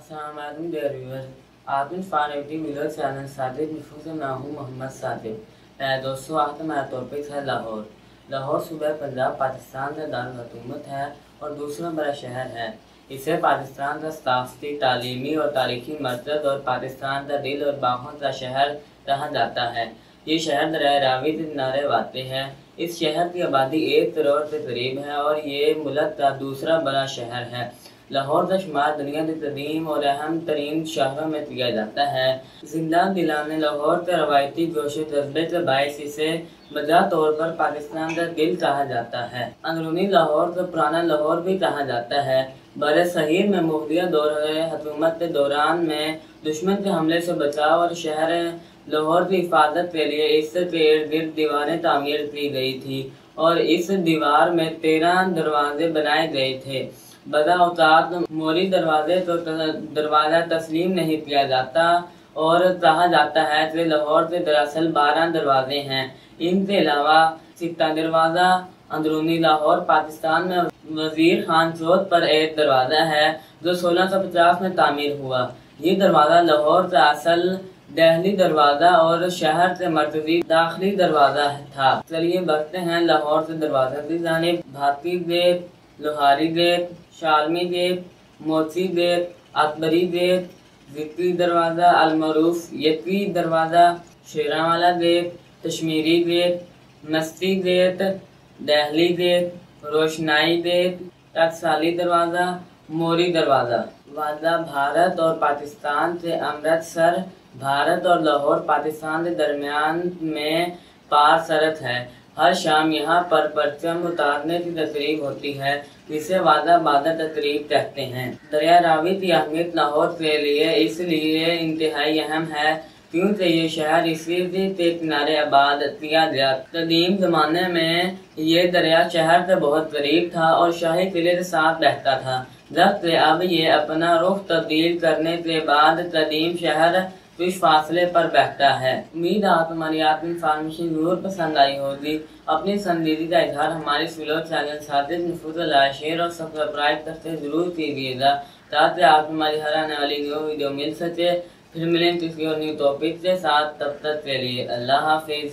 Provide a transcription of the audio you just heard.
Assalamualaikum dear viewers. आप इस फारवी video channel Sadiq नफूस मैं हूँ मोहम्मद सादिक। दोस्तों आज हमारा टॉपिक है लाहौर। लाहौर सूबा पंजाब पाकिस्तान का दारुल है और दूसरा बड़ा शहर है। इसे पाकिस्तान का सकाफती, तालीमी और तारीखी मरकज़ और पाकिस्तान का दिल और बाहों का शहर कहा जाता है। ये शहर दरिया रावी के किनारे वाक़ है। इस शहर की आबादी 1 करोड़ के करीब है और ये मुल्क का दूसरा बड़ा शहर है। लाहौर का शुमार दुनिया के कदीम और अहम तरीन शहरों में किया जाता है। जिंदा दिलाने लाहौर के रवायती जोशो जज्बे के बायस इसे वजह तौर पर पाकिस्तान का दिल कहा जाता है। अंदरूनी लाहौर को पुराना लाहौर भी कहा जाता है। बरे सहीर में मुगलिया दौरे हुकूमत के दौरान में दुश्मन के हमले से बचाव और शहर लाहौर की हिफाजत के लिए इसके इर्द गिर्द दीवारें तामीर की गई थी और इस दीवार में 13 दरवाजे बनाए गए थे। बदा औकात मोरी दरवाजे तो दरवाज़ा तस्लीम नहीं किया जाता और कहा जाता है कि लाहौर के दरअसल 12 दरवाजे हैं। इनके अलावा सिक्का दरवाज़ा अंदरूनी लाहौर पाकिस्तान में वजीर खान चौथ पर एक दरवाज़ा है जो 1650 में तामीर हुआ। ये दरवाज़ा लाहौर का असल दहली दरवाज़ा और शहर के मरकजी दाखिली दरवाज़ा था। चलिए बढ़ते हैं लाहौर के दरवाज़ा की जानिब। भाती gate, Lohari gate, Shalmi gate, मोती गेट, अकबरी गेट, जिक्री दरवाज़ा, अलमरूफ यकी दरवाज़ा, शेरावाला गेट, कश्मीरी गेट, मस्ती गेट, दहली गेट, रोशनाई गेट, टकसाली दरवाज़ा, मोरी दरवाज़ा। वादा भारत और पाकिस्तान से अमृतसर भारत और लाहौर पाकिस्तान के दरमियान में पार सरहद है। हर शाम यहाँ पर परचम उतारने की तकरीब होती है जिसे वादा बादा तकरीब कहते हैं। दरिया रावी की अहमियत लाहौर के लिए इसलिए इंतहाई अहम है क्योंकि ये शहर इसी के किनारे आबाद किया गया। कदीम जमाने में ये दरिया शहर से बहुत करीब था और शाही किले के साथ रहता था, जबकि अब ये अपना रुख तब्दील करने के बाद कदीम शहर कुछ फासले पर बहता है। उम्मीद है आप हमारी इन्फॉर्मेशन जरूर पसंद आई होगी। अपनी संजीदगी का इजहार हमारे वीडियो चैनल सादिक नफूस शेयर और सब्सक्राइब करते जरूर कीजिएगा ताकि आप हमारी हर आने वाली न्यू वीडियो मिल सके। फिर मिलेंगे किसी और न्यू टॉपिक के साथ, तब तक के लिए अल्लाह हाफिज।